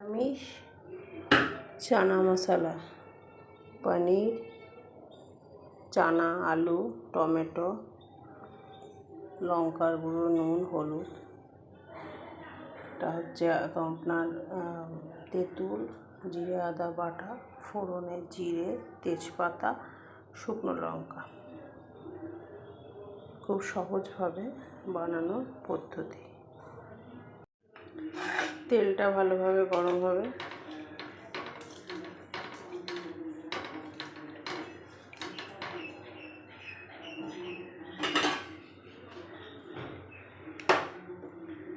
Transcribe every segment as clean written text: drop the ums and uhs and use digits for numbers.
নিরামিষ চানা মশলা, পনির, চানা, আলু, টমেটো, লঙ্কার গুঁড়ো, নুন, হলুদ। এটা হচ্ছে আপনার তেঁতুল, জিরে আদা বাটা, ফোড়নে জিরে, তেজপাতা, শুকনো লঙ্কা। খুব সহজভাবে বানানোর পদ্ধতি। তেলটা ভালোভাবে গরম হবে।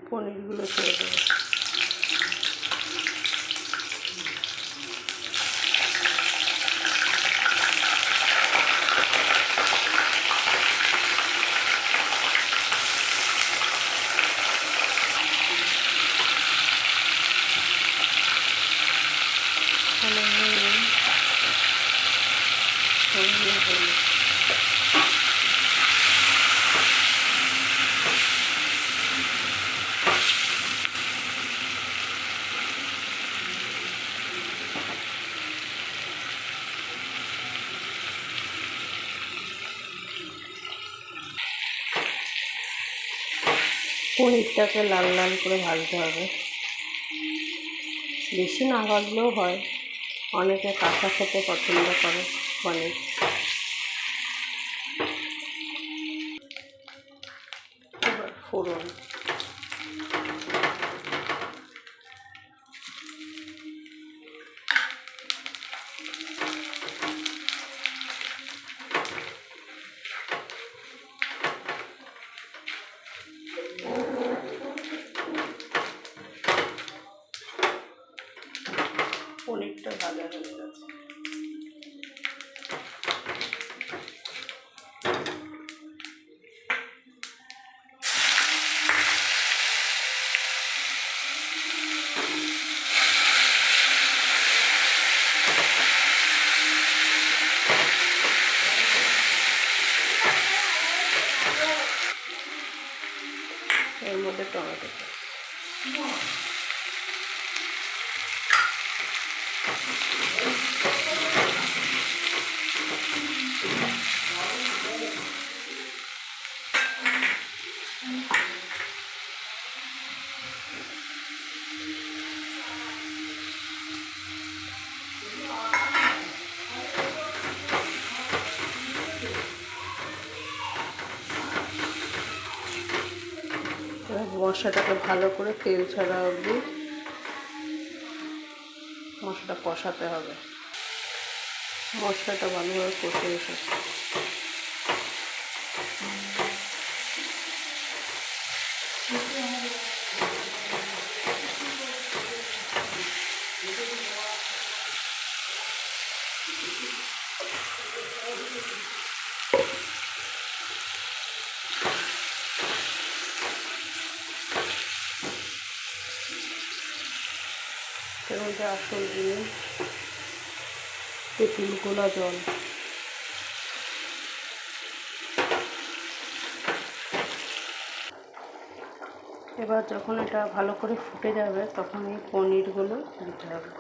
পনিরগুলো ছেড়ে দেবো। পনিরটাকে লাল লাল করে ভাজতে হবে। বেশি না ভাজলেও হয়, অনেকে কাঁচা খেতে পছন্দ করে পনির। এবার ফোড়ন, পনিরটা ভাজা হয়ে গেছে। এর মধ্যে টমেটো, মশলাটাকে ভালো করে তেল ছাড়া অবধি মশলাটা কষাতে হবে। মশলাটা ভালোভাবে কষে এসেছে। এর মধ্যে আসল জিনিস তেঁতুল গোলা জল। এবার যখন এটা ভালো করে ফুটে যাবে তখন এই পনিরগুলো দিতে হবে।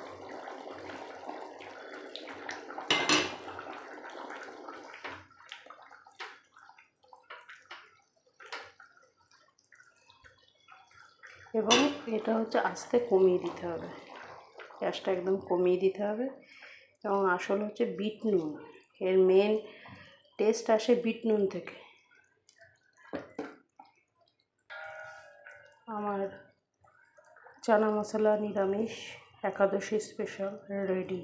এবং এটা হচ্ছে আস্তে কমিয়ে দিতে হবে, গ্যাসটা একদম কমিয়ে দিতে হবে। এবং আসল হচ্ছে বিট নুন, এর মেন টেস্ট আসে বিট নুন থেকে। আমার চানা মশলা নিরামিষ একাদশী স্পেশাল রেডি।